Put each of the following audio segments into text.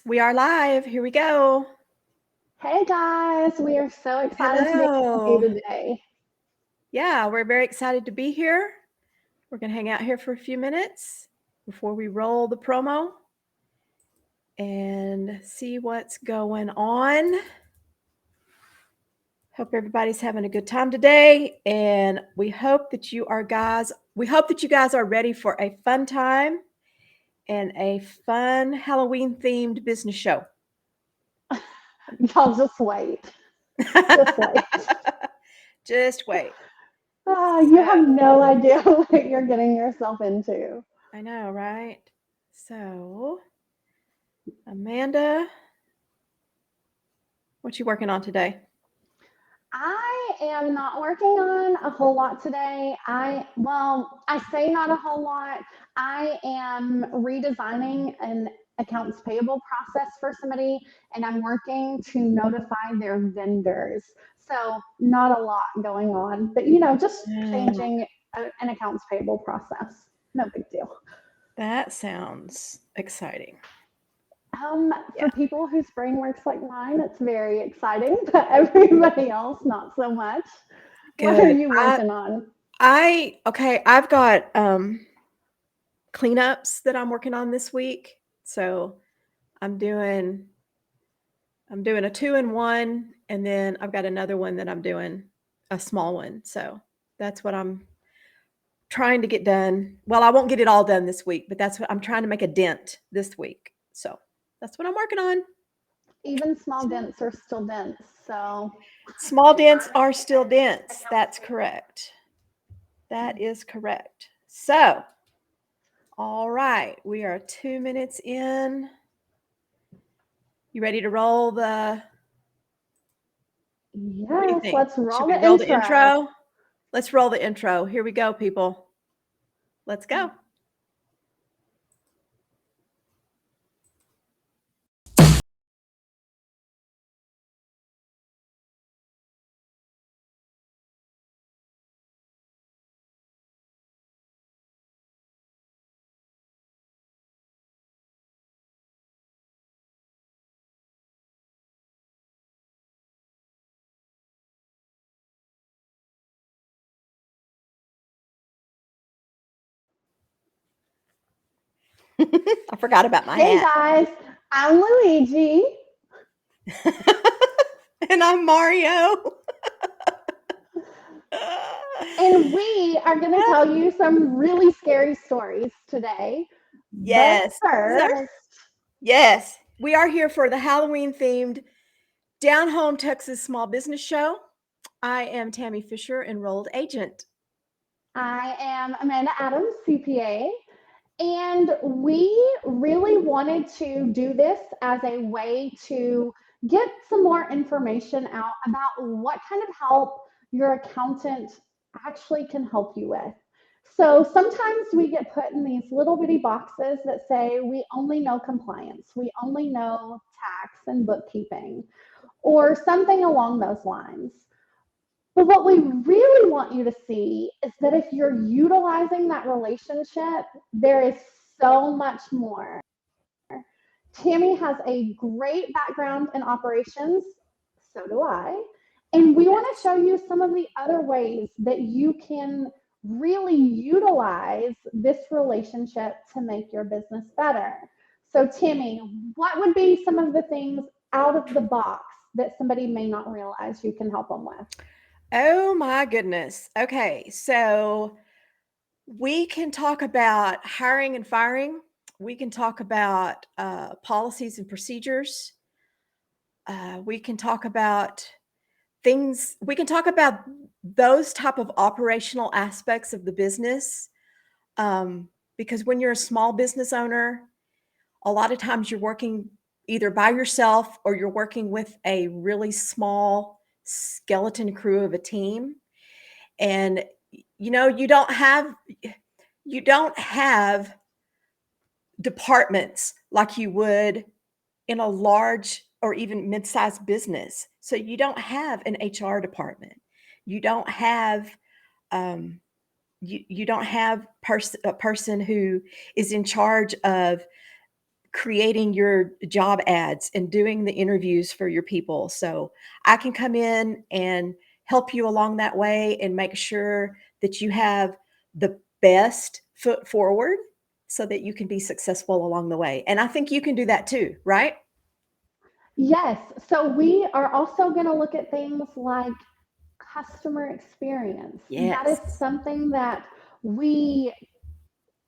We are live. Here we go. Hey guys, we are so excited to be with you Hello. today. Yeah, we're very excited to be here. We're going to hang out here for a few minutes before we roll the promo and see what's going on. Hope everybody's having a good time today, and we hope that you guys are ready for a fun time and a fun Halloween themed business show. Y'all just wait. Just wait. Just wait. You So, have no idea what you're getting yourself into. I know, right? So, Amanda, what you working on today? I am not working on a whole lot today. I say not a whole lot. I am redesigning an accounts payable process for somebody, and I'm working to notify their vendors. So, not a lot going on, but just Oh, changing an accounts payable process. No big deal. that sounds exciting. For Yeah, people whose brain works like mine, it's very exciting, but everybody else, not so much. What are good. you working on? I've got cleanups that I'm working on this week. So I'm doing I'm doing a 2-in-1, and then I've got another one that I'm doing a small one. So that's what I'm trying to get done. Well, I won't get it all done this week, but that's what I'm trying to make a dent this week. So that's what I'm working on. Even small dents are still dents. So, Small dents are still dents. That's correct. That is correct. So, all right, we are 2 minutes in. You ready to roll the? What do you yes, think? let's Should roll we the roll the intro. intro? Let's roll the intro. Here we go, people. Let's go. I forgot about my Hey hat. guys, I'm Luigi, And I'm Mario. and we are going to tell you some really scary stories today. But Yes, sir. first, Yes, we are here for the Halloween themed Down Home Texas Small Business Show. I am Tammy Fisher, enrolled agent. I am Amanda Adams, CPA. And we really wanted to do this as a way to get some more information out about what kind of help your accountant actually can help you with. So sometimes we get put in these little bitty boxes that say we only know compliance, we only know tax and bookkeeping, or something along those lines. But what we really want you to see is that if you're utilizing that relationship, there is so much more. Tammy has a great background in operations, so do I. And we want to Yes. show you some of the other ways that you can really utilize this relationship to make your business better. So, Tammy, what would be some of the things out of the box that somebody may not realize you can help them with? Oh my goodness. Okay, so we can talk about hiring and firing. We can talk about policies and procedures. We can talk about things. We can talk about those type of operational aspects of the business. Um, because when you're a small business owner, a lot of times you're working either by yourself or you're working with a really small skeleton crew of a team, and you don't have departments like you would in a large or even mid-sized business. So you don't have an HR department. You don't have um, you don't have a person who is in charge of creating your job ads and doing the interviews for your people. So I can come in and help you along that way and make sure that you have the best foot forward so that you can be successful along the way. And I think you can do that too, right? Yes. So we are also going to look at things like customer experience. That is Yes. something that we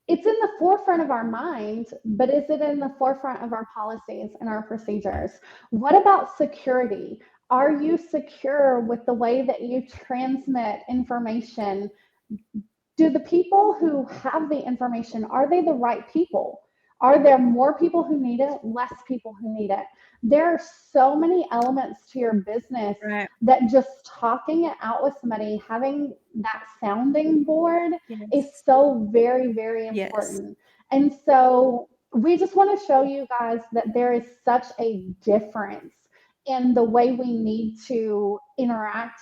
it's in the forefront of our mind, but is it in the forefront of our policies and our procedures? What about security? Are you secure with the way that you transmit information? Do the people who have the information, are they the right people? Are there more people who need it, less people who need it? There are so many elements to your business Right. that just talking it out with somebody, having that sounding board is Yes. so very, very Yes. important. And so we just want to show you guys that there is such a difference in the way we need to interact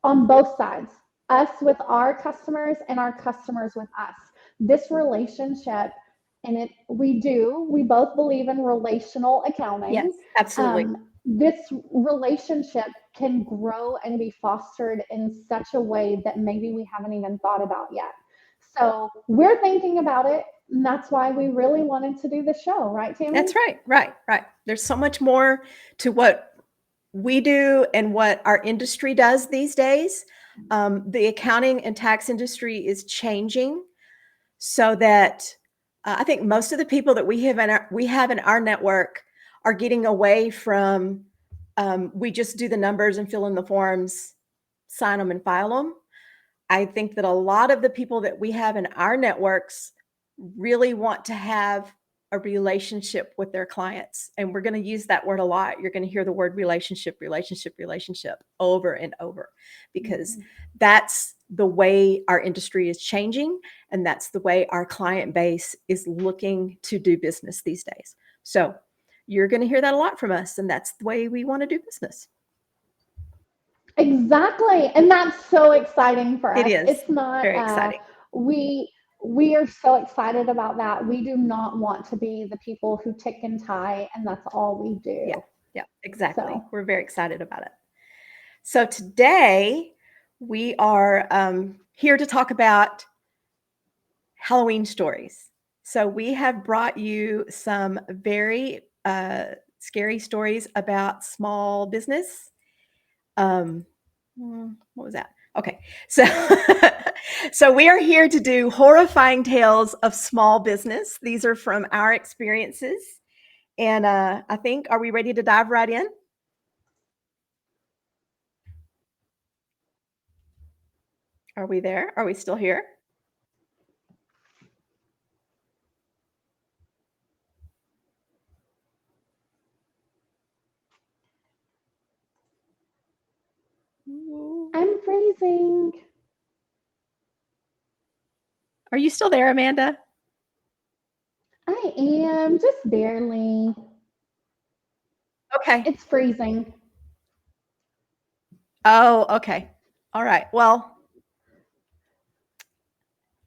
on both sides, us with our customers and our customers with us. This relationship, and we both believe in relational Yes, accounting. absolutely. This relationship can grow and be fostered in such a way that maybe we haven't even thought about yet. So we're thinking about it, and that's why we really wanted to do the show, right, Tammy? That's right. Right. Right. There's so much more to what we do and what our industry does these days. The accounting and tax industry is changing so that I think most of the people that we have in our network are getting away from we just do the numbers and fill in the forms, sign them and file them. I think that a lot of the people that we have in our networks really want to have a relationship with their clients. And we're going to use that word a lot. You're going to hear the word relationship, relationship, relationship over and over because that's the way our industry is changing. And that's the way our client base is looking to do business these days. So you're going to hear that a lot from us. And that's the way we want to do business. Exactly. And that's so exciting for It us. is It's not very exciting. we we are so excited about that. We do not want to be the people who tick and tie and that's all we Yeah. do. Yeah, exactly. So, We're very excited about it. So today we are here to talk about Halloween stories. So we have brought you some very scary stories about small business. What was that? Okay, so so we are here to do horrifying tales of small business. These are from our experiences, and I think are we ready to dive right in? Are we there? Are we still here? I'm freezing. Are you still there, Amanda? I am just barely. Okay. It's freezing. Oh, okay. All right. Well,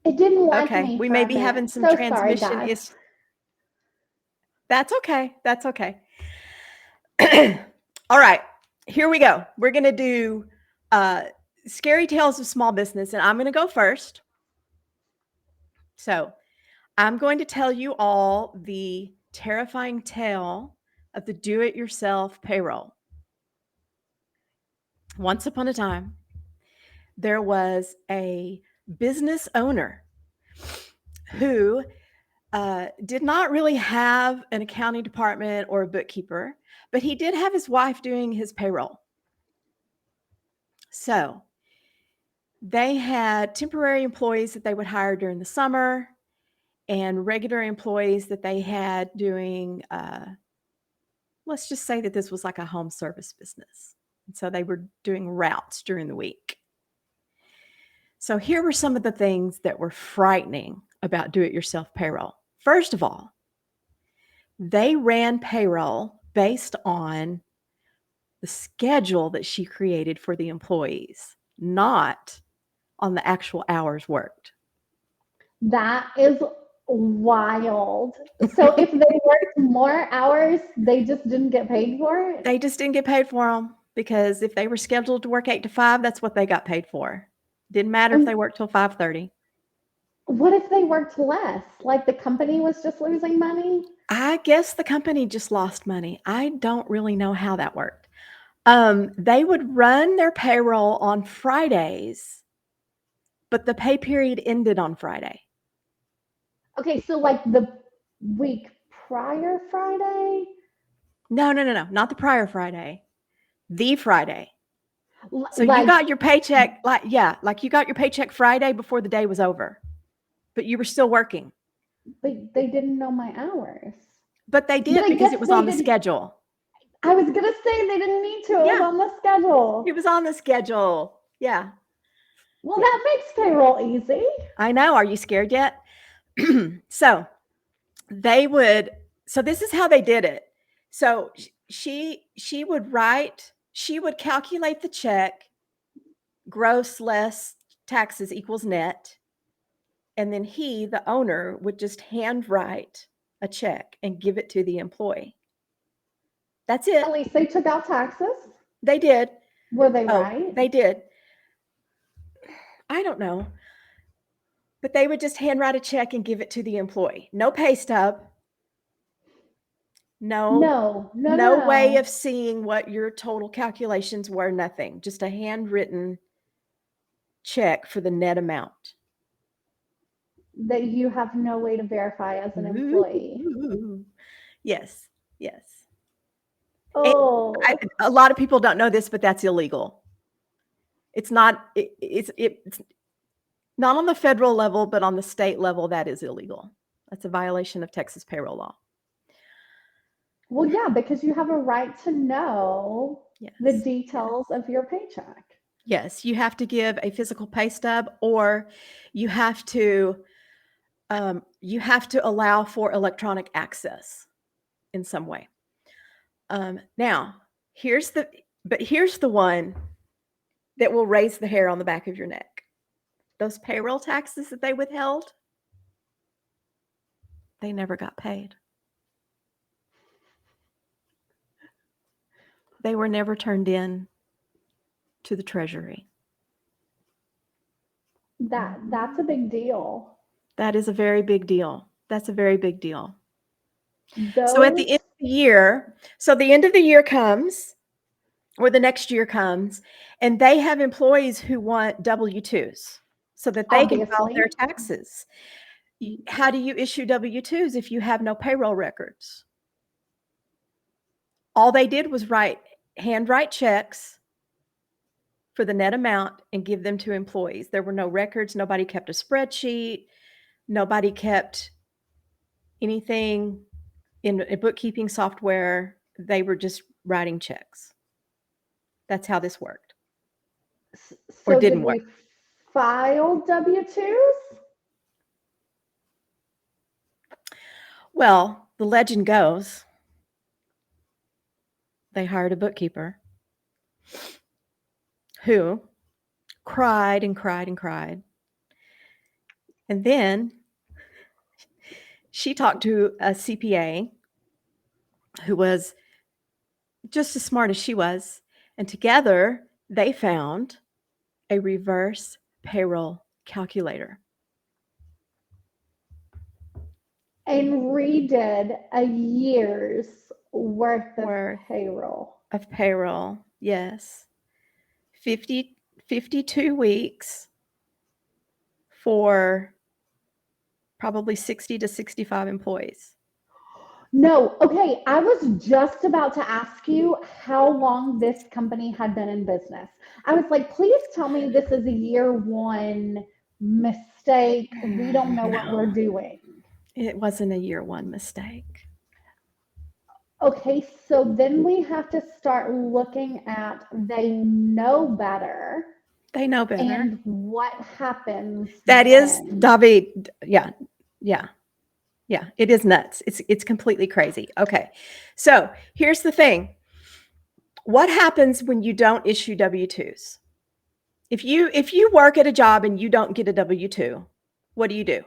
It didn't like okay. me We for may a be minute. having some So sorry, transmission guys. is That's okay. That's okay. All right. Here we go. We're going to do uh scary tales of small business and I'm going to go first. So, I'm going to tell you all the terrifying tale of the do-it-yourself payroll. Once upon a time, there was a business owner who did not really have an accounting department or a bookkeeper, but he did have his wife doing his payroll. So they had temporary employees that they would hire during the summer and regular employees that they had doing, let's just say that this was like a home service business. And so they were doing routes during the week. So here were some of the things that were frightening about do it yourself payroll. First of all, they ran payroll based on the schedule that she created for the employees, not on the actual hours worked. That is Wild. So if they worked more hours, they just didn't get paid for it? They just didn't get paid for them because if they were scheduled to work 8 to 5, that's what they got paid for. Didn't matter if And they worked till 5:30. what if they worked less? Like the company was just losing money? I guess the company just lost money. I don't really know how that worked. They would run their payroll on Fridays, but the pay period ended on Friday. Okay, so like the week prior Friday? No, not the prior Friday. The Friday. So you Like, got your paycheck like you got your paycheck Friday before the day was over, but you were still working. but they didn't know my hours. But they But did I because guess it was they on the didn't. schedule. I was gonna say they didn't need to. It was Yeah, on the schedule. it was on the schedule. Yeah. Well, Yeah. that makes payroll easy. I know. Are you scared yet? So they would so this is how they did it. So she would calculate the check, gross less taxes equals net, and then he, the owner, would just handwrite a check and give it to the employee. That's it. At least they took out taxes. They did. Were they Oh, right? they did. I don't know. But they would just handwrite a check and give it to the employee. No pay stub. No No, no, no, no way no. of seeing what your total calculations were, nothing. Just a handwritten check for the net amount. That you have no way to verify as an employee. Ooh. Yes, yes. And Oh, a lot of people don't know this, but that's illegal. It's not it's not on the federal level, but on the state level, that is illegal. That's a violation of Texas payroll law. well, yeah, because you have a right to know the Yes. details of your paycheck. Yes, you have to give a physical pay stub, or you have to allow for electronic access in some way. Now, here's the one that will raise the hair on the back of your neck. Those payroll taxes that they withheld, they never got paid. They were never turned in to the Treasury. That's a big deal. That is a very big deal. That's a very big deal. So at the Those end of the year, the end of the year comes, or the next year comes, and they have employees who want W-2s so that they can file their obviously. taxes. How do you issue W-2s if you have no payroll records? All they did was handwrite checks for the net amount and give them to employees. There were no records. Nobody kept a spreadsheet. Nobody kept anything in a bookkeeping software. They were just writing checks. That's how this worked, or So didn't did work. we file W-2s? Well, the legend goes they hired a bookkeeper who cried and cried and cried. And then she talked to a CPA who was just as smart as she was. And together they found a reverse payroll calculator. And redid a year's worth of Worth payroll. of payroll, yes. 52 weeks for probably 60 to 65 employees. No, okay. I was just about to ask you how long this company had been in business. I was like, please tell me this is a year one mistake. We don't know what we're No, doing. it wasn't a year one mistake. Okay, so then we have to start looking at they know better They know better. and what happens That is, then. David. Yeah, yeah, yeah. It is nuts. It's completely crazy. Okay, so here's the thing. What happens when you don't issue W-2s? If you work at a job and you don't get a W-2, what do you do?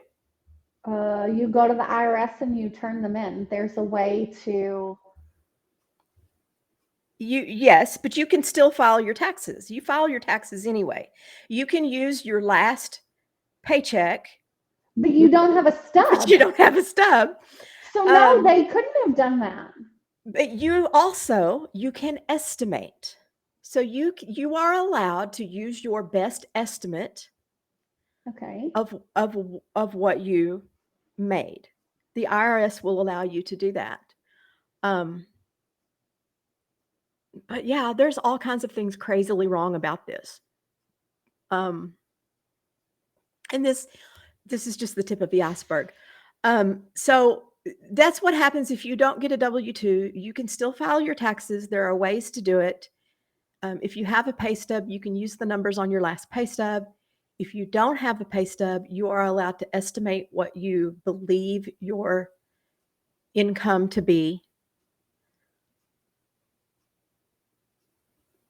You go to the IRS and you turn them in. There's a way to. Yes, but you can still file your taxes. You file your taxes anyway. You can use your last paycheck, But you don't have a but you stub. don't have a stub. So no, Um, they couldn't have done that. but you can estimate. So you are allowed to use your best estimate Okay. of what you made. The IRS will allow you to do that. Um, but yeah, there's all kinds of things crazily wrong about this. Um, and this is just the tip of the iceberg. So that's what happens if you don't get a W-2. You can still file your taxes. There are ways to do it. If you have a pay stub, you can use the numbers on your last pay stub. If you don't have a pay stub, you are allowed to estimate what you believe your income to be.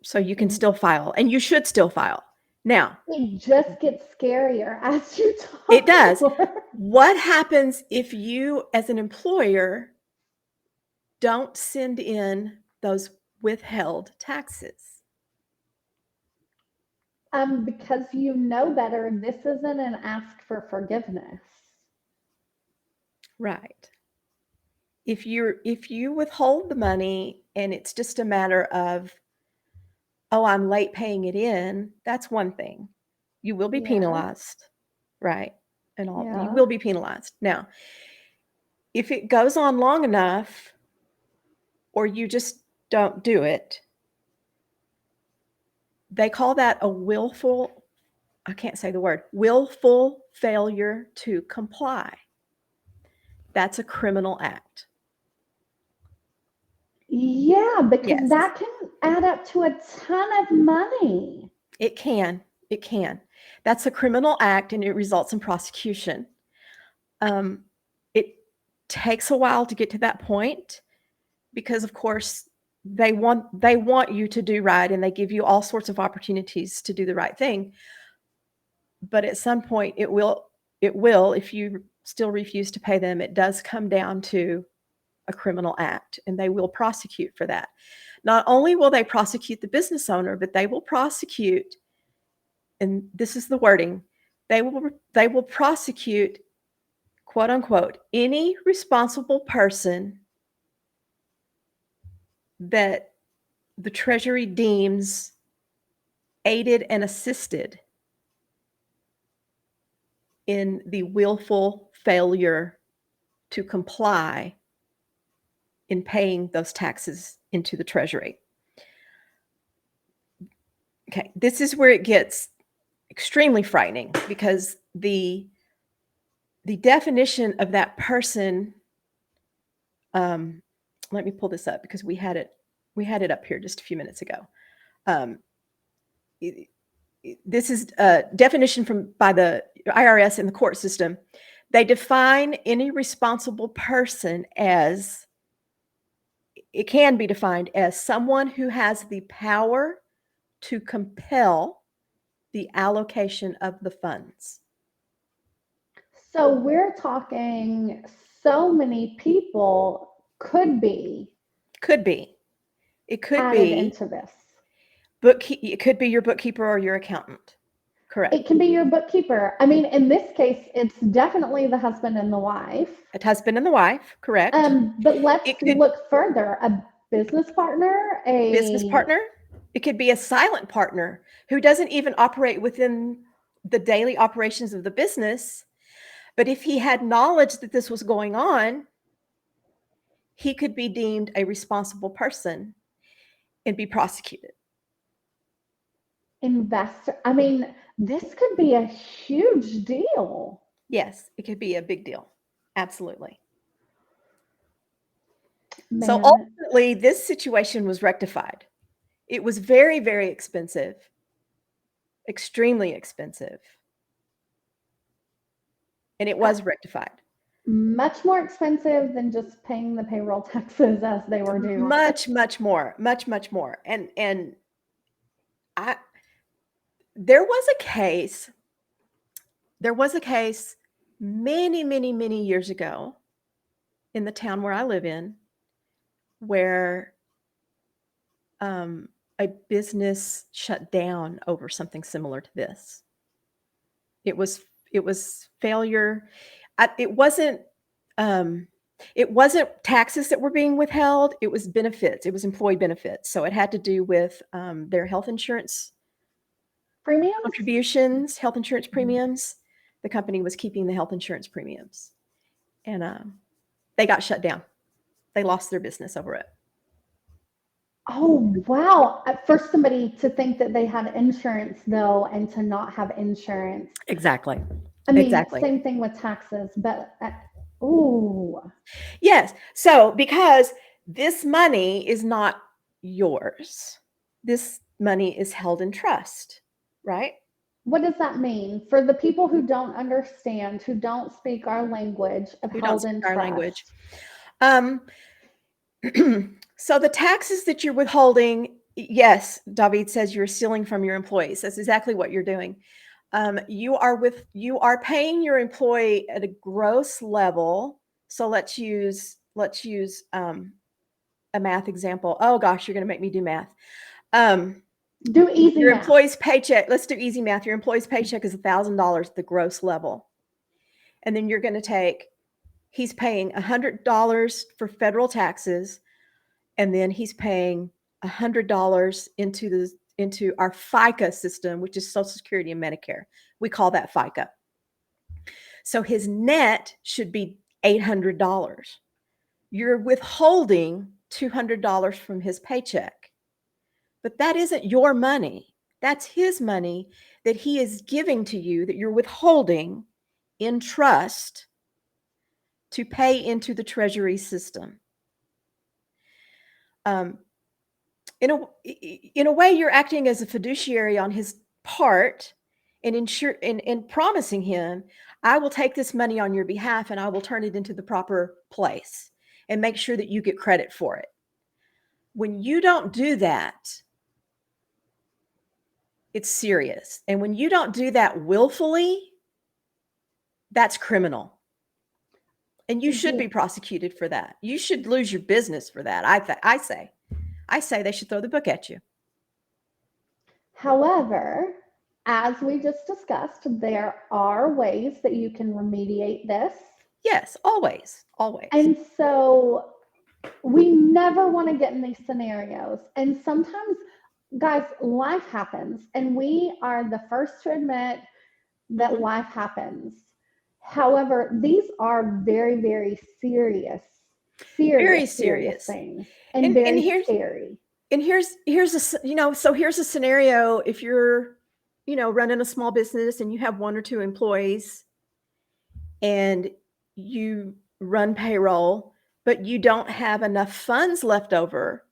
So you can still file, and you should still file. Now, It just gets scarier as you talk it does. more. What happens if you, as an employer, don't send in those withheld taxes? Because you know better, this isn't an ask for forgiveness. Right. If you withhold the money and it's just a matter of, oh, I'm late paying it in, that's one thing. You will be Yeah. penalized, right? And all you Yeah. will be penalized. Now, if it goes on long enough or you just don't do it, they call that a willful, I can't say the word, willful failure to comply. That's a criminal act. Yeah, because Yes, that can add up to a ton of money. it can. It can. That's a criminal act and it results in prosecution. It takes a while to get to that point because, of course, they want you to do right and they give you all sorts of opportunities to do the right thing. But at some point, it will if you still refuse to pay them. It does come down to a criminal act, and they will prosecute for that. Not only will they prosecute the business owner, but they will prosecute, and this is the wording, they will prosecute, quote unquote, any responsible person that the Treasury deems aided and assisted in the willful failure to comply in paying those taxes into the Treasury. Okay, this is where it gets extremely frightening because the definition of that person, let me pull this up because we had it up here just a few minutes ago. Um, this is a definition by the IRS and the court system. They define any responsible person as, it can be defined as someone who has the power to compel the allocation of the funds. So we're talking so many people could be Could be. It could added be into this. it could be your bookkeeper or your accountant. Correct. It can be your bookkeeper. I mean, in this case, it's definitely the husband and the wife. A husband and the wife, correct. But let's It could look further. A business partner, business partner. It could be a silent partner who doesn't even operate within the daily operations of the business. But if he had knowledge that this was going on, he could be deemed a responsible person and be prosecuted. investor. I mean, this could be a huge deal. Yes, it could be a big deal. Absolutely. So Man, ultimately, this situation was rectified. It was very, very expensive, extremely expensive. And it was rectified. much more expensive than just paying the payroll taxes as they were due. Much, much more, much more. And I there was a case many, many, many years ago in the town where I live in, where a business shut down over something similar to this. It was failure. It wasn't taxes that were being withheld. It was benefits. It was employee benefits. So it had to do with their health insurance Premiums? contributions, health insurance premiums. The company was keeping the health insurance premiums, and they got shut down. They lost their business over it. Oh, wow. For somebody to think that they had insurance though, and to not have insurance. Exactly. I mean, Exactly. same thing with taxes, but ooh. Yes. So because this money is not yours, this money is held in trust, right? What does that mean for the people who don't understand, who don't speak our language of Who don't held in speak our trust? language. So the taxes that you're withholding, yes, David says you're stealing from your employees. That's exactly what you're doing. You are paying your employee at a gross level. So let's use a math example. Oh gosh, you're going to make me do math. Do easy Your math. employee's paycheck. Let's do easy math. Your employee's paycheck is $1,000 at the gross level, and then you're going to take. He's paying $100 for federal taxes, and then he's paying $100 into our FICA system, which is Social Security and Medicare. We call that FICA. So his net should be $800. You're withholding $200 from his paycheck, but that isn't your money. That's his money that he is giving to you, that you're withholding in trust to pay into the Treasury system. In a way, you're acting as a fiduciary on his part and promising him, I will take this money on your behalf and I will turn it into the proper place and make sure that you get credit for it. When you don't do that, it's serious. And when you don't do that willfully, that's criminal. And you should be prosecuted for that. You should lose your business for that. I say they should throw the book at you. However, as we just discussed, there are ways that you can remediate this. Yes, always, always. And so we never want to get in these scenarios. And sometimes, guys, life happens, and we are the first to admit that life happens. However, these are very, very serious things, and very scary. And here's a scenario. If you're, running a small business and you have one or two employees and you run payroll, but you don't have enough funds left over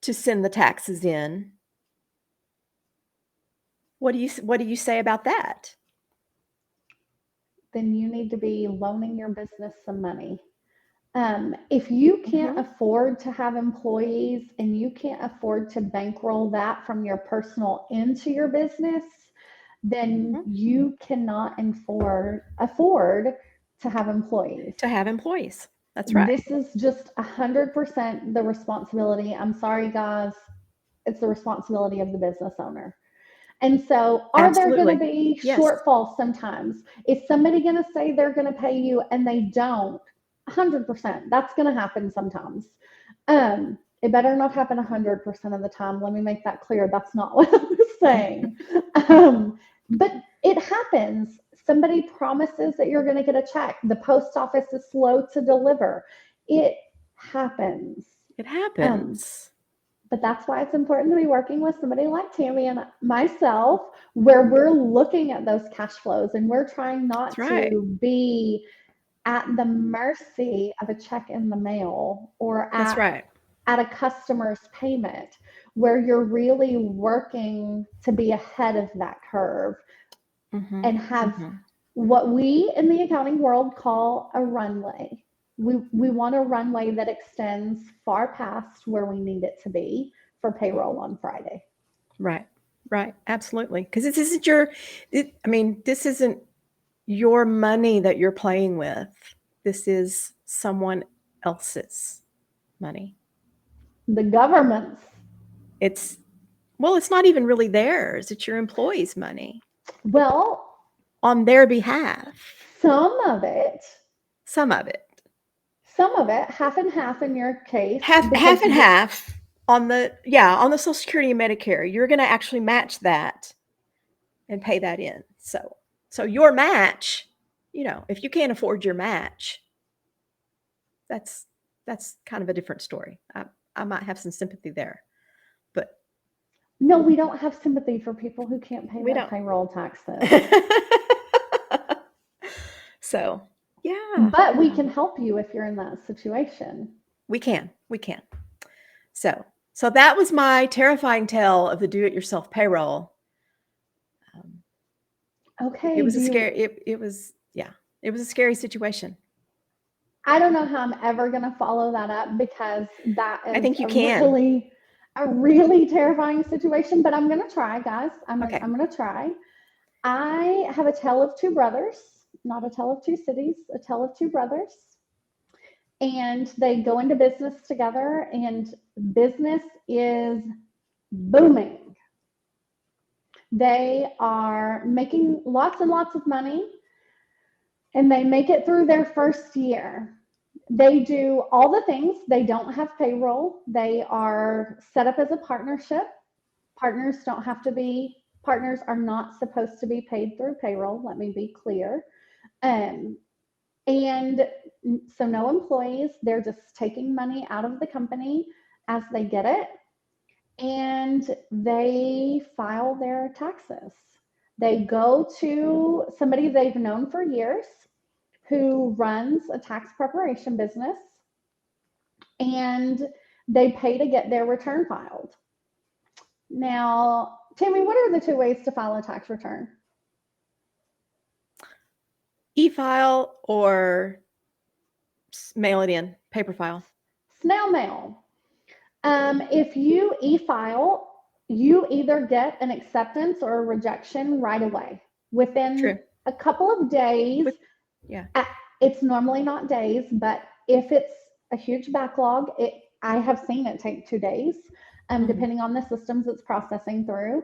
to send the taxes in. What do you say about that? Then you need to be loaning your business some money. If you can't afford to have employees and you can't afford to bankroll that from your personal into your business, then you cannot afford to have employees. That's right. This is just 100% the responsibility. I'm sorry, guys. It's the responsibility of the business owner. And so are there going to be shortfalls sometimes? Is somebody going to say they're going to pay you and they don't? 100%. That's going to happen sometimes. It better not happen 100% of the time. Let me make that clear. That's not what I was saying. But it happens. Somebody promises that you're going to get a check. The post office is slow to deliver. It happens. But that's why it's important to be working with somebody like Tammy and myself, where we're looking at those cash flows and we're trying not to be at the mercy of a check in the mail or at a customer's payment, where you're really working to be ahead of that curve and have what we in the accounting world call a runway. We want a runway that extends far past where we need it to be for payroll on Friday. Right. Absolutely. Because this isn't your money that you're playing with. This is someone else's money. The government's. It's it's not even really theirs. It's your employees' money Well, on their behalf. some of it, Some of it. half and half in your case. Half and half on the Social Security and Medicare. You're going to actually match that and pay that in. So your match, if you can't afford your match, that's kind of a different story. I might have some sympathy there, but no, we don't have sympathy for people who can't pay their payroll taxes. So, yeah. But we can help you if you're in that situation. We can. So that was my terrifying tale of the do-it-yourself payroll. Okay. It was a scary situation. I don't know how I'm ever going to follow that up because that is I think you can. a really terrifying situation, but I'm going to try, guys. I'm going to try. I have a tale of two brothers, not a tale of two cities, a tale of two brothers. And they go into business together, and business is booming. They are making lots and lots of money, and they make it through their first year. They do all the things. They don't have payroll. They are set up as a partnership. Partners are not supposed to be paid through payroll. Let me be clear. And so no employees. They're just taking money out of the company as they get it. And they file their taxes. They go to somebody they've known for years who runs a tax preparation business, and they pay to get their return filed. Now, Tammy, what are the two ways to file a tax return? E-file or mail it in, paper file. Snail mail. If you e-file, you either get an acceptance or a rejection right away within a couple of days. It's normally not days, but if it's a huge backlog, I have seen it take 2 days, depending on the systems it's processing through.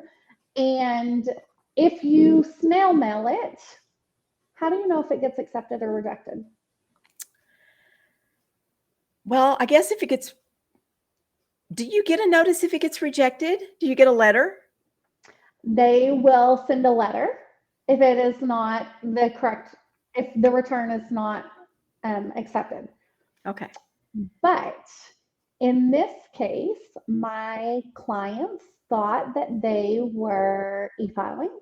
And if you snail mail it, how do you know if it gets accepted or rejected? Well, I guess do you get a notice if it gets rejected? Do you get a letter? They will send a letter if it is not if the return is not accepted. Okay. But in this case, my clients thought that they were e-filing,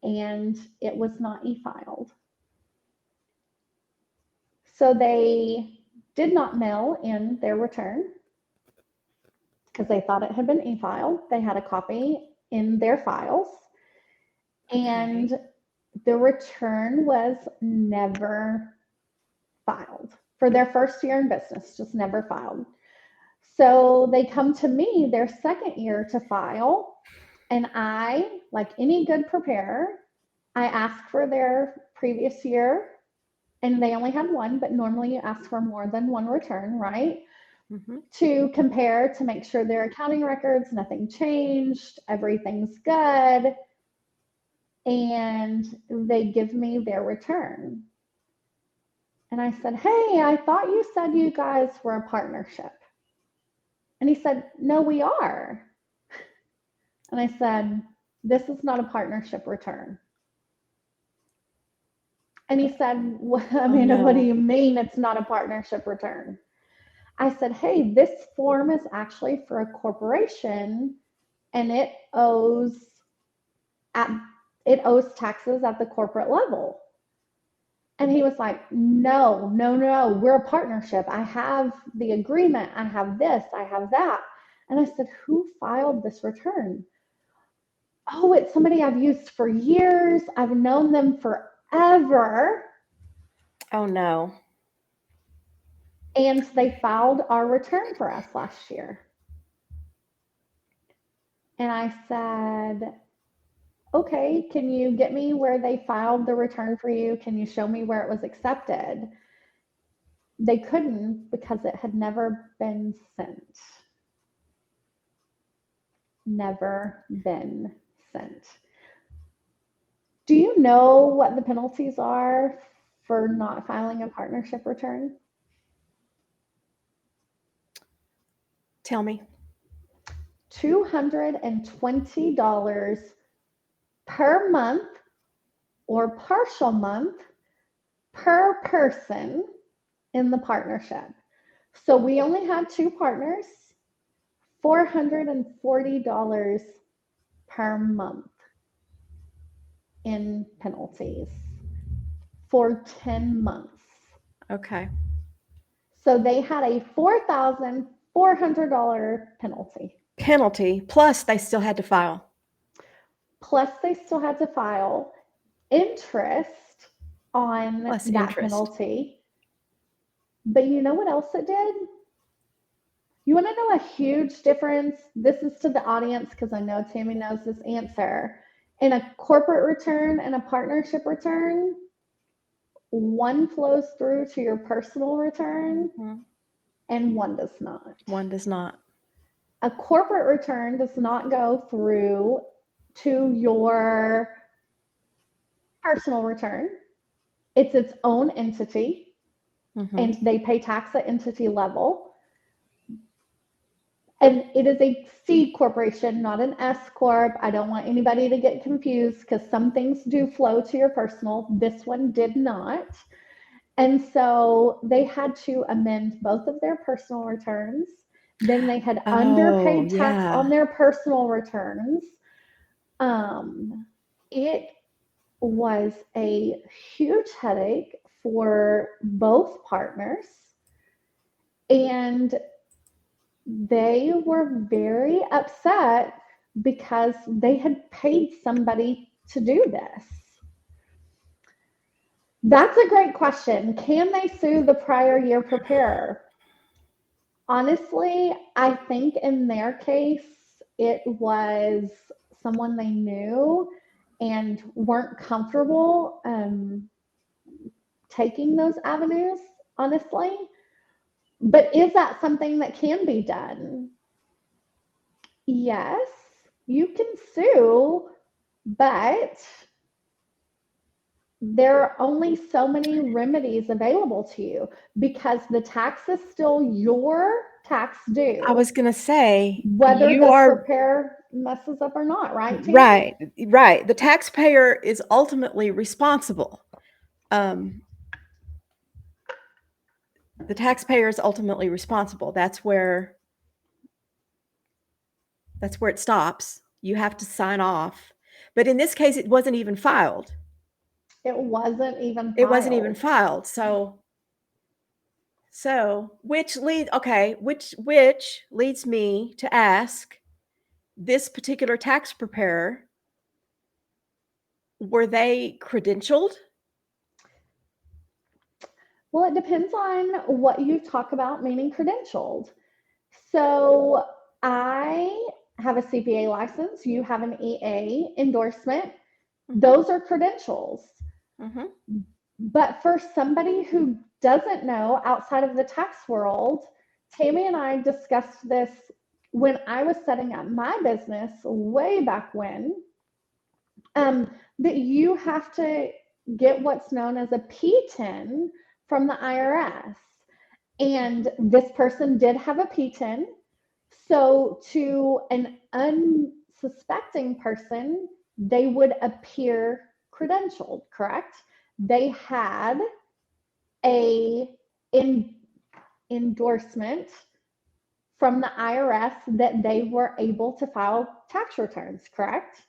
and it was not e-filed. So they did not mail in their return because they thought it had been e-filed. They had a copy in their files, and the return was never filed for their first year in business, just never filed. So they come to me their second year to file, and I, like any good preparer, I ask for their previous year, and they only had one, but normally you ask for more than one return, right? Mm-hmm. To compare, to make sure their accounting records, nothing changed, everything's good. And they give me their return. And I said, hey, I thought you said you guys were a partnership. And he said, no, we are. And I said, this is not a partnership return. And he said, well, Amanda, what do you mean it's not a partnership return? I said, hey, this form is actually for a corporation, and it owes taxes at the corporate level. And he was like, no, we're a partnership. I have the agreement. I have this, I have that. And I said, who filed this return? Oh, it's somebody I've used for years. I've known them forever. Oh, no. And they filed our return for us last year. And I said, okay, can you get me where they filed the return for you? Can you show me where it was accepted? They couldn't because it had never been sent. Never been sent. Do you know what the penalties are for not filing a partnership return? Tell me. $220 per month or partial month per person in the partnership. So we only had 2 partners, $440 per month in penalties for 10 months. Okay. So they had a $4,400 penalty. Penalty, plus they still had to file. Plus, they still had to file interest on Plus that interest. penalty. But you know what else it did? You want to know a huge difference? This is to the audience because I know Tammy knows this answer. In a corporate return and a partnership return, one flows through to your personal return and one does not. One does not. A corporate return does not go through to your personal return. It's its own entity, and they pay tax at entity level. And it is a C corporation, not an S corp. I don't want anybody to get confused because some things do flow to your personal. This one did not. And so they had to amend both of their personal returns. Then they had underpaid tax on their personal returns. It was a huge headache for both partners. And they were very upset because they had paid somebody to do this. That's a great question. Can they sue the prior year preparer? Honestly, I think in their case, it was someone they knew and weren't comfortable taking those avenues, honestly. But is that something that can be done? Yes, you can sue, but there are only so many remedies available to you because the tax is still your tax due. I was going to say, whether the preparer messes up or not, right, Tammy? Right, right. The taxpayer is ultimately responsible. The taxpayer is ultimately responsible. That's where it stops. You have to sign off. But in this case, it wasn't even filed. It wasn't even filed. It wasn't even filed. So which leads me to ask this particular tax preparer, were they credentialed? Well, it depends on what you talk about, meaning credentialed. So I have a CPA license. You have an EA endorsement. Those are credentials. But for somebody who doesn't know outside of the tax world, Tammy and I discussed this when I was setting up my business way back when, that you have to get what's known as a P10 from the IRS. And this person did have a P10. So to an unsuspecting person, they would appear credentialed, correct? They had a endorsement from the IRS that they were able to file tax returns, correct?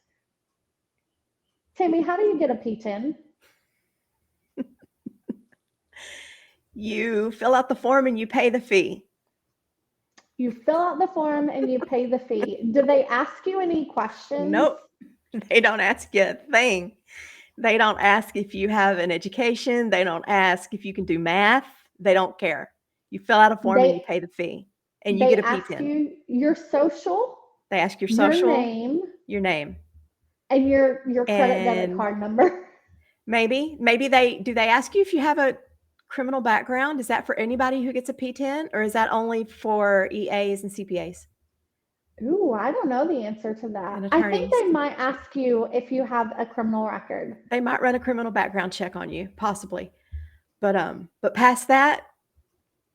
Tammy, how do you get a P10? You fill out the form and you pay the fee. You fill out the form and you pay the fee. Do they ask you any questions? Nope. They don't ask you a thing. They don't ask if you have an education. They don't ask if you can do math. They don't care. You fill out a form and you pay the fee, and you get a P10. They ask you your social. They ask your social, your name, And your credit debit And card number. maybe they ask you if you have a criminal background? Is that for anybody who gets a P10, or is that only for EAs and CPAs Ooh, I don't know the answer to that. and I think attorneys? they might ask you if you have a criminal record. They might run a criminal background check on you, possibly. But past that,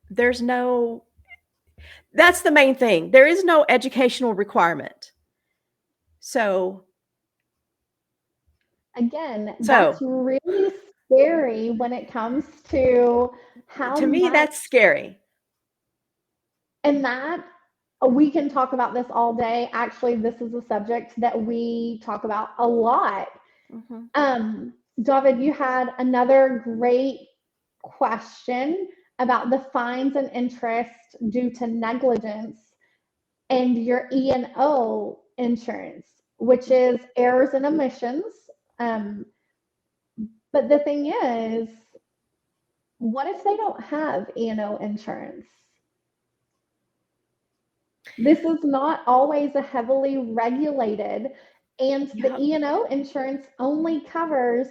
there's no that's the main thing. There is no educational requirement. So Again, that's so really scary when it comes to how to me, much, that's scary. and that we can talk about this all day. Actually, this is a subject that we talk about a lot. Mhm. David, you had another great question about the fines and interest due to negligence and your E&O insurance, which is errors and omissions. Um, but the thing is, what if they don't have E&O insurance? This is not always a heavily regulated, and the Yep. E&O insurance only covers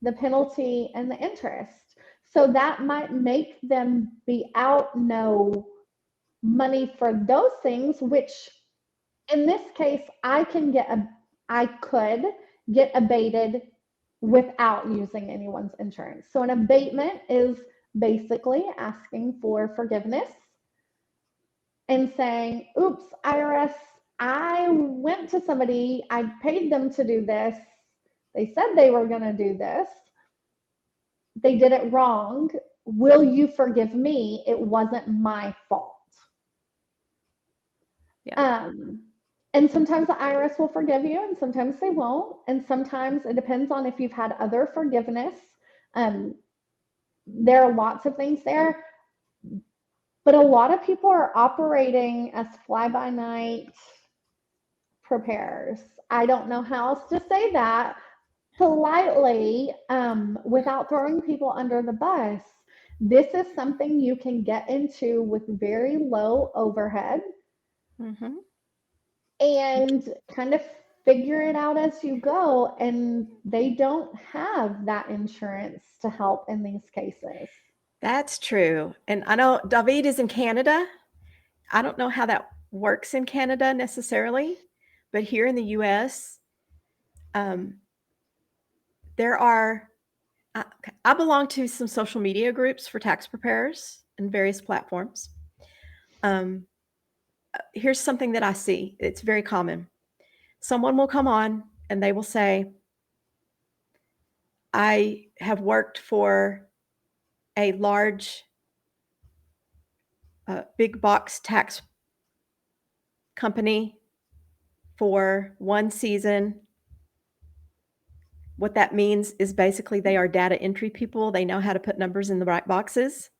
the penalty and the interest. So that might make them be out no money for those things, which in this case, I could get abated without using anyone's insurance. So an abatement is basically asking for forgiveness and saying, oops, IRS, I went to somebody, I paid them to do this. They said they were going to do this. They did it wrong. Will you forgive me? It wasn't my fault. Yeah. And sometimes the IRS will forgive you, and sometimes they won't. And sometimes it depends on if you've had other forgiveness. There are lots of things there, but a lot of people are operating as fly by night preparers. I don't know how else to say that politely, without throwing people under the bus. This is something you can get into with very low overhead Mm-hmm. and kind of figure it out as you go. And they don't have that insurance to help in these cases. That's true. And I know David is in Canada. I don't know how that works in Canada necessarily, but here in the US, um, there are, I, I belong to some social media groups for tax preparers and various platforms. Um, Here's something that I see. It's very common. Someone will come on and they will say, I have worked for a large, big box tax company for one season. What that means is basically they are data entry people. They know how to put numbers in the right boxes.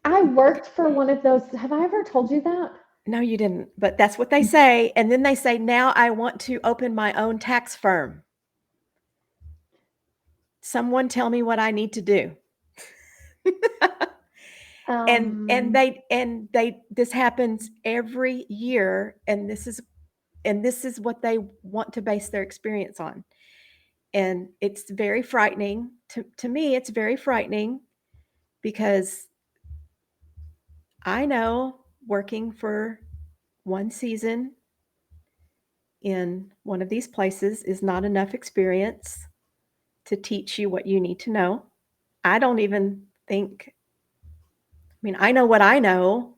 I worked for one of those. Have I ever told you that? No, you didn't, but that's what they say. And then they say, now I want to open my own tax firm. Someone tell me what I need to do. And Um, they this happens every year, and this is what they want to base their experience on. And it's very frightening to me. It's very frightening because I know working for one season in one of these places is not enough experience to teach you what you need to know. I don't even think, I mean, I know what I know,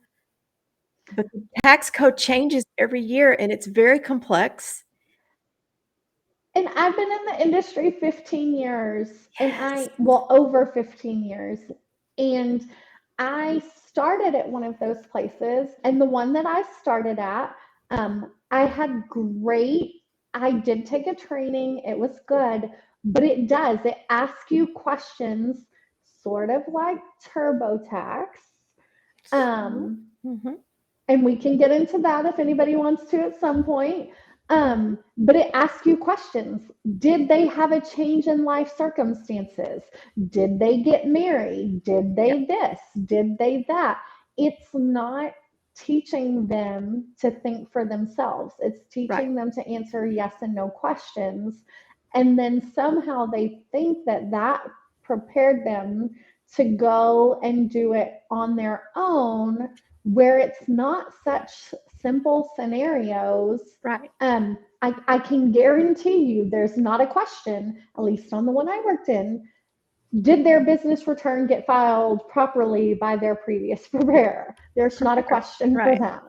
but the tax code changes every year and it's very complex. and I've been in the industry 15 years, and Yes. over 15 years. And I started at one of those places, and the one that I started at, I had great, I did take a training, it was good, but it asks you questions sort of like TurboTax. Mhm. And we can get into that if anybody wants to at some point. But it asks you questions. Did they have a change in life circumstances? Did they get married? Did Yep. they this? Did they that? It's not teaching them to think for themselves. It's Right. teaching them to answer yes and no questions. And then somehow they think that that prepared them to go and do it on their own, where it's not such simple scenarios. Right. I can guarantee you there's not a question, at least on the one I worked in, did their business return get filed properly by their previous preparer? There's not a question for Right. that.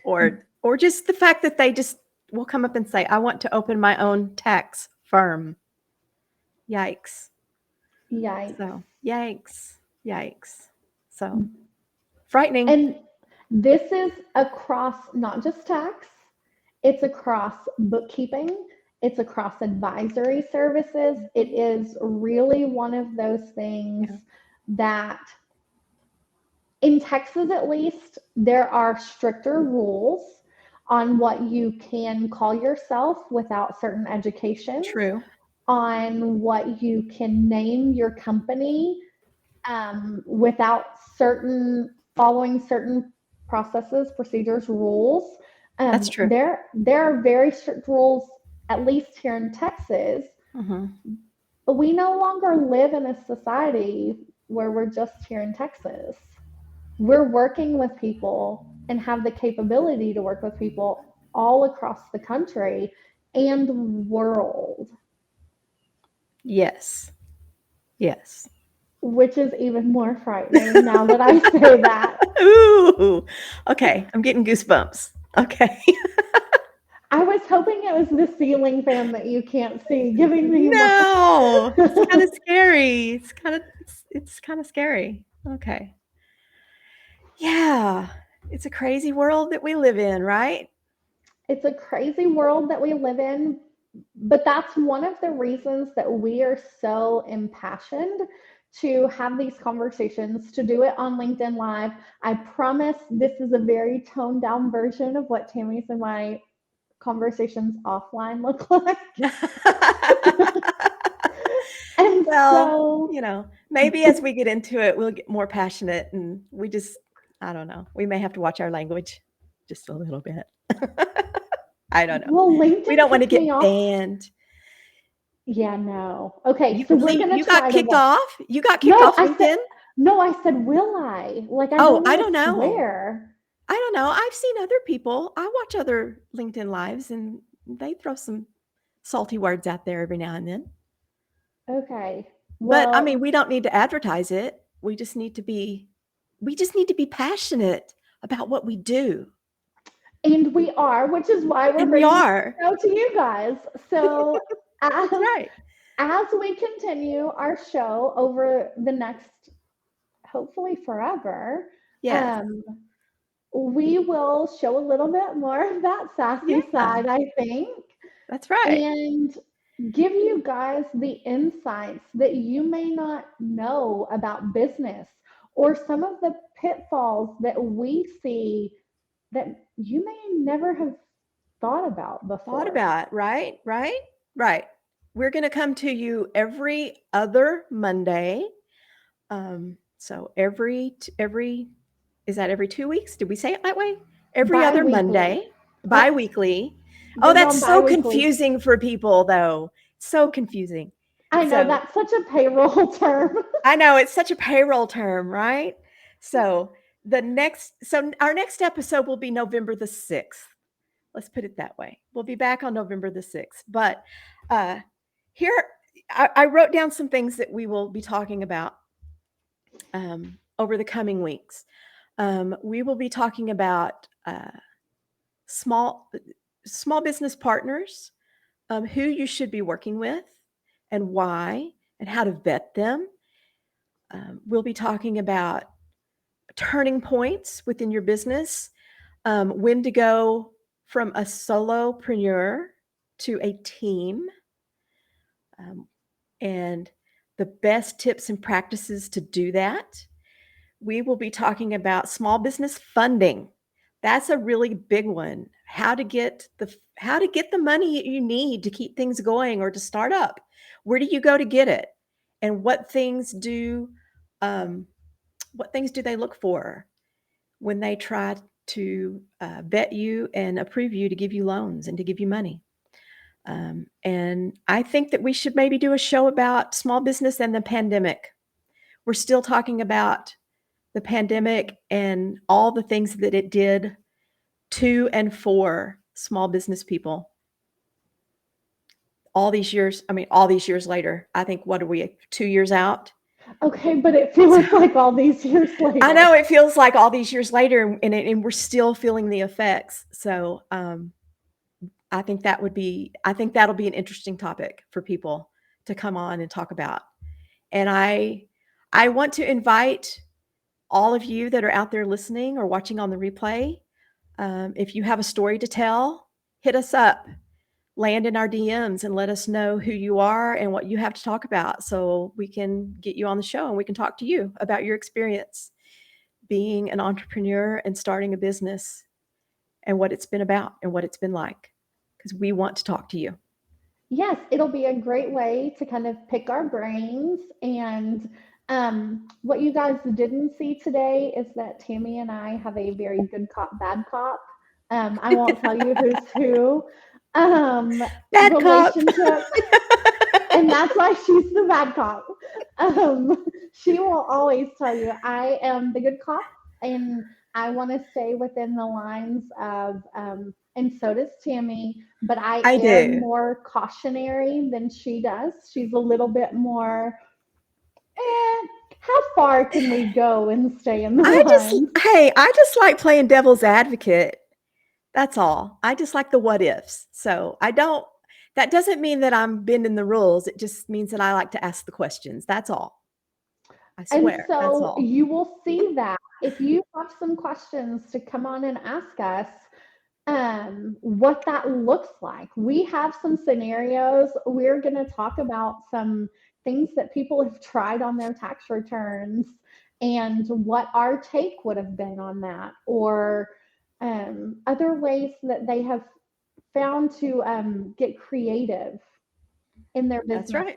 Or just the fact that they just will come up and say, I want to open my own tax firm. Yikes. Yikes. So, yikes. So, frightening. And this is across not just tax, it's across bookkeeping, it's across advisory services. It is really one of those things that, in Texas at least, there are stricter rules on what you can call yourself without certain education, True. on what you can name your company without following certain processes, procedures, rules. That's true. There are very strict rules, at least here in Texas. Mm-hmm. But we no longer live in a society where we're just here in Texas. We're working with people and have the capability to work with people all across the country and world. Yes. Which is even more frightening now that I say that. Ooh. Okay. I'm getting goosebumps. Okay. I was hoping it was the ceiling fan that you can't see giving me No. It's kind of scary. It's kind of scary. Okay. Yeah. It's a crazy world that we live in, right? It's a crazy world that we live in, but that's one of the reasons that we are so impassioned to have these conversations, to do it on LinkedIn Live. I promise this is a very toned down version of what Tammy's and my conversations offline look like. And Well, so, maybe as we get into it, we'll get more passionate, and I don't know. We may have to watch our language just a little bit. I don't know. well, LinkedIn We don't want to kicked me get off. banned. Yeah, no. Okay, so we're gonna You try got kicked to. off? You got kicked off LinkedIn? No, I said, will I? Like, I Oh, don't I wanna don't know. swear. I don't know. I've seen other people. I watch other LinkedIn lives, and they throw some salty words out there every now and then. Okay. But I Well, mean, we don't need to advertise it. We just need to be passionate about what we do. and we are, which is why we're And we bringing the are. show to you guys. So, That's right. as we continue our show over the next, hopefully forever, Yes. we will show a little bit more of that sassy Yeah. side, I think, That's right. and give you guys the insights that you may not know about business, or some of the pitfalls that we see that you may never have thought about before. Right? Right. We're going to come to you every other Monday. So is that every 2 weeks? Did we say it that way? Every other Bi-weekly. Monday, bi-weekly. We're Oh, that's going so bi-weekly. confusing for people, though. So confusing. I know, So that's such a payroll term. I know, it's such a payroll term, right? So our next episode will be November the 6th. Let's put it that way. We'll be back on November the 6th. But here, I wrote down some things that we will be talking about over the coming weeks. We will be talking about small business partners, who you should be working with and why, and how to vet them. We'll be talking about turning points within your business, when to go from a solopreneur to a team, and the best tips and practices to do that. We will be talking about small business funding. That's a really big one. How to get the money you need to keep things going or to start up. Where do you go to get it? And what things do they look for when they try to vet you and approve you to give you loans and to give you money. And I think that we should maybe do a show about small business and the pandemic. We're still talking about the pandemic and all the things that it did to and for small business people. All these years later, I think, what are we, 2 years out? Okay, but it feels like all these years later. I know it feels like all these years later, and we're still feeling the effects. So I think that'll be an interesting topic for people to come on and talk about. And I want to invite all of you that are out there listening or watching on the replay. If you have a story to tell, hit us up, land in our DMs, and let us know who you are and what you have to talk about, so we can get you on the show and we can talk to you about your experience being an entrepreneur and starting a business and what it's been about and what it's been like, because we want to talk to you. Yes, it'll be a great way to kind of pick our brains. And what you guys didn't see today is that Tammy and I have a very good cop, bad cop. I won't tell you who's who. Bad cop. Relationship. And that's why she's the bad cop. She will always tell you, I am the good cop, and I want to stay within the lines of, and so does Tammy, but I am do. more cautionary than she does. She's a little bit more, how far can we go and stay in the lines? I just like playing devil's advocate. That's all. I just like the what ifs. So that doesn't mean that I'm bending the rules. It just means that I like to ask the questions. That's all. I And swear. That's so all. you will see that if you have some questions to come on and ask us, what that looks like. We have some scenarios. We're going to talk about some things that people have tried on their tax returns and what our take would have been on that, or other ways that they have found to get creative in their businesses. That's right.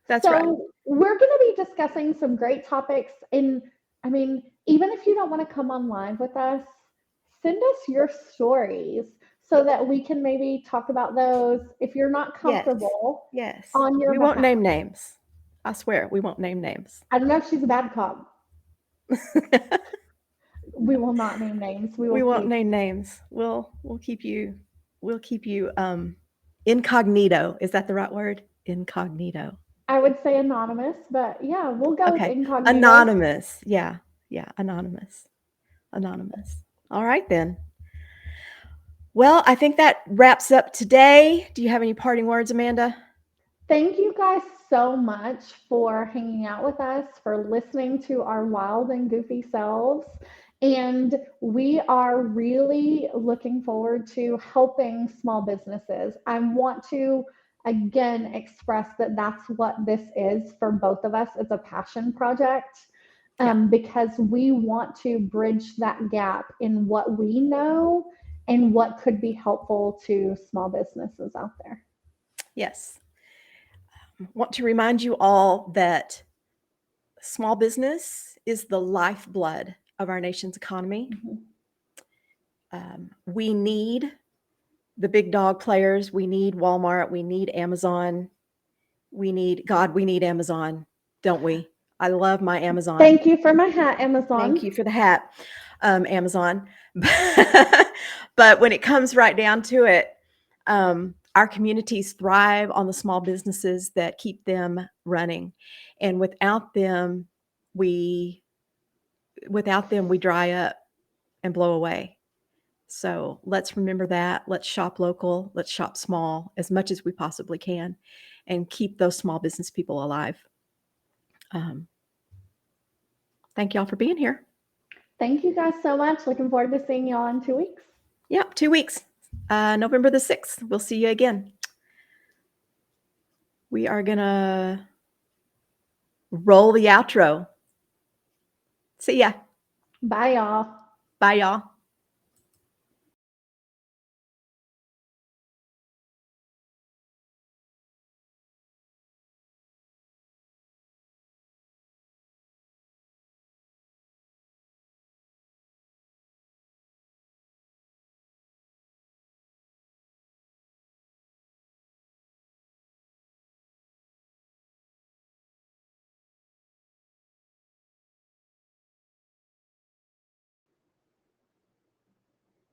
That's so right. we're going to be discussing some great topics. And I mean, even if you don't want to come on live with us, send us your stories so that we can maybe talk about those if you're not comfortable. Yes. On your We won't behalf. name names. I swear, we won't name names. I don't know if she's a bad cop. We will not name names. We won't name names. We'll keep you incognito. Is that the right word? Incognito. I would say anonymous, but yeah, we'll go with incognito. Anonymous. Yeah. Anonymous. All right, then. Well, I think that wraps up today. Do you have any parting words, Amanda? Thank you guys so much for hanging out with us, for listening to our wild and goofy selves. And we are really looking forward to helping small businesses. I want to again express that that's what this is for both of us. It's a passion project, because we want to bridge that gap in what we know and what could be helpful to small businesses out there. Yes. I want to remind you all that small business is the lifeblood of our nation's economy. We need the big dog players. We need Walmart. We need Amazon. We need Amazon, don't we? I love my Amazon. Thank you for my hat, Amazon. Thank you for the hat, Amazon. But when it comes right down to it, our communities thrive on the small businesses that keep them running. And without them, we dry up and blow away. So let's remember that. Let's shop local. Let's shop small as much as we possibly can and keep those small business people alive. Thank y'all for being here. Thank you guys so much. Looking forward to seeing y'all in 2 weeks. Yep, 2 weeks. November the 6th. We'll see you again. We are going to roll the outro. See ya. Bye, y'all. Bye, y'all.